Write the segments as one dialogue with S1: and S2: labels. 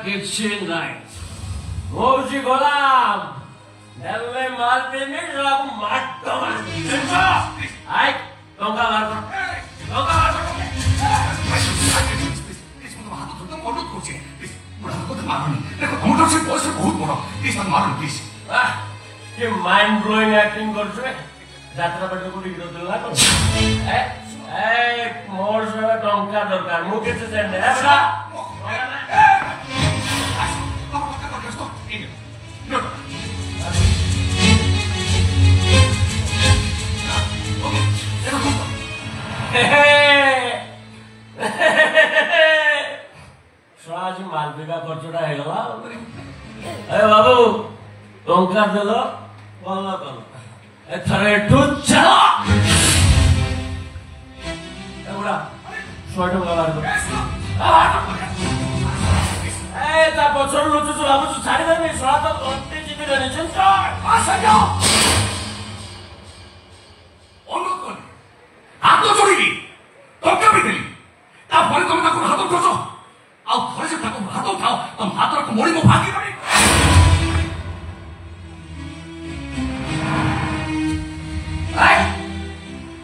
S1: କିଛି ନାହିଁ ମୁଁ ହଉଛି ଗୋଲାମ ନେଲେ ମାଲ ଦେମି ସବୁ ମାଟ ଆଇ ଟଙ୍କା ବାହାର ଟଙ୍କା ମାଇଣ୍ଡ ବ୍ଲୋଇଂ ଆକ୍ଟିଂ କରୁଛୁ ଯାତ୍ରା ପାଟି କୋଉଠି ଦଉଥିଲୁ ନା ମୋର ସବୁ ଟଙ୍କା ଦରକାର ମୁଁ କିଛି ଜାଣିନି ଆଜି ମାଲବିକା ଖର୍ଚ୍ଚଟା ହେଇଗଲା ବାବୁ ଟଙ୍କା ଦେଲ ଭଲ କଲ ଏଥର ଏଠୁ ଚାଲ ଏଗୁଡା 100 ଟଙ୍କା ବାହାର ତା ପଛରୁ ଲୁଚୁଛୁ ଭାବୁଛୁ ଛାଡ଼ିଦେବି ଶଳା ତ ଅଣ୍ଟି ଯିବି
S2: ହାତ ଯୋଡ଼ିବି ଟଙ୍କା ବି ଦେଲି ତାପରେ ତମେ ତାକୁ ହାତ ଉଠାଉଛ ଆଉ ଥରେ ସେ ତାକୁ ହାତ ଉଠାଅ ତମ ହାତର ମଳି ମୁଁ ଭାଙ୍ଗି ଦେବି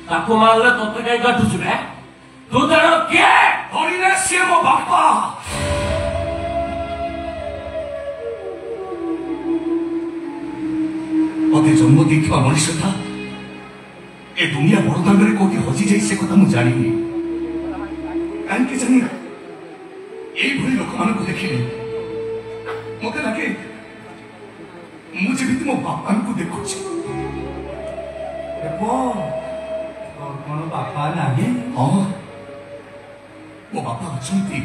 S1: ତାକୁ ମାରିଲେ ତତେ କାହିଁ କାଟୁଛୁ ରେ ତୁ ତାର କିଏ
S2: ହରିରେ ସିଏ ମୋ ବାପା ମତେ ଜନ୍ମ ଦେଇଥିବା ମଣିଷଟା ଏ ଦୁନିଆ ବଡ଼ଦାଣ୍ଡରେ କୋଉଠି ହଜିଯାଇ ସେ କଥା ମୁଁ ଜାଣିନି କାହିଁକି ଜାଣି এইভাবে ଲୋକମାନଙ୍କୁ ଦେଖିଲେ ମତେ ଲାଗେ ମୁଁ ଯେମିତି ମୋ ବାପାଙ୍କୁ ଦେଖୁଛି
S3: କଣ ବାପା ନାହିଁ
S2: ହଁ ମୋ ବାପା ଅଛନ୍ତି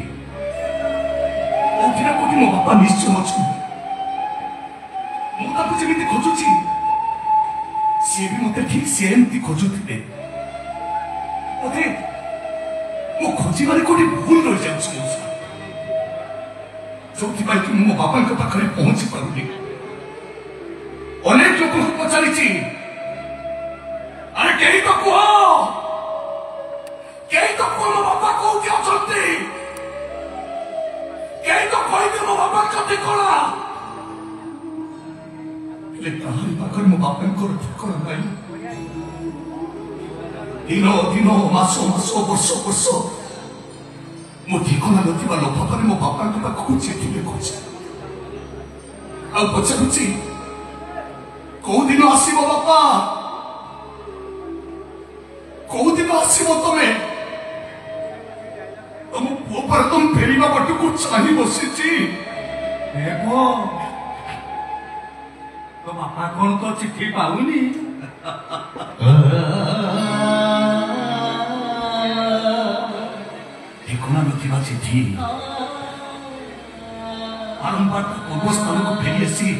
S2: କୋଉଠି ନା କୋଉଠି ମୋ ବାପା ନିଶ୍ଚୟ ଅଛନ୍ତି ମୁଁ ତାକୁ ଯେମିତି ଖୋଜୁଛି ସିଏ ବି ମତେ ଠିକ ସେମିତି ଖୋଜୁଥିଲେ ମତେ ମୁଁ ଖୋଜିବାରେ କୋଉଠି ଭୁଲ ରହିଯାଉଛି ମୋ ସହ ଯୋଉଥିପାଇଁ କି ମୁଁ ମୋ ବାପାଙ୍କ ପାଖରେ ପହଞ୍ଚି ପାରୁନି ଅନେକ ଲୋକଙ୍କୁ ପଚାରିଛି ଆରେ କେହି ତ କୁହ ମୋ ବାପା କୋଉଠି ଅଛନ୍ତି କେହି ତ କହିବେ ମୋ ବାପାଙ୍କ ଠିକଣା ହେଲେ କାହାରି ପାଖରେ ମୋ ବାପାଙ୍କର ଠିକଣା ନାହିଁ ଦିନ ଦିନ ମାସ ମାସ ବର୍ଷ ବର୍ଷ ମୋ ଠିକଣା ନଥିବା ଲୋଭରେ ମୋ ବାପାଙ୍କ ପାଖକୁ ଚିଠି ଲେଖୁଛି ଆଉ ପଚାରୁଛି କୋଉଦିନ ଆସିବ ବାପା କୋଉଦିନ ଆସିବ ତମେ ତମ ପୁଅ ପରେ ତମ ଫେରିବା ବାଟକୁ ଚାହିଁ ବସିଛି
S3: ତୋ ବାପା କଣ ତ ଚିଠି ପାଉନି
S2: ଠିକଣା ନଥିବା ଚିଠି ବାରମ୍ବାର ପୂର୍ବ ସ୍ଥାନକୁ ଫେରି ଆସି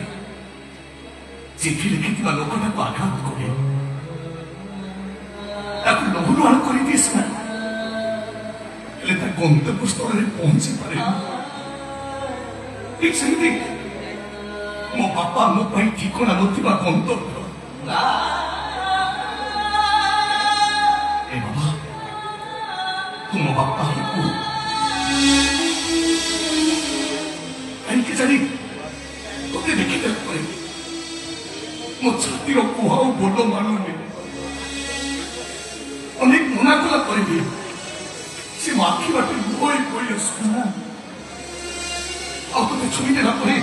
S2: ଚିଠି ଲେଖିଥିବା ଲୋକଟାକୁ ଆଘାତ କରେ ତାକୁ ଲହୁଲୁହାଣ କରିଦିଏ ସିନା ହେଲେ ତା ଗନ୍ତବ୍ୟ ସ୍ଥଳରେ ପହଞ୍ଚି ପାରେ ଠିକ ସେମିତି ମୋ ବାପା ମୋ ପାଇଁ ଠିକଣା ନଥିବା ଗନ୍ତବ୍ୟ ଏ ବାବା ତୁ ମୋ ବାପା କୁ କାହିଁକି ଜାଣି ତୋତେ ଦେଖିଦେଲା ପରେ ମୋ ଛାତିର କୁହା ଆଉ ବୋଲ ମାନୁନି ଅନେକ ମନା କଲା ପରେ ବି ସେ ମୋ ଆଖି ବାଟେ ବହି ଆସୁ ଆଉ ତୋତେ ଛୁଇଁ ଦେଲା ପରେ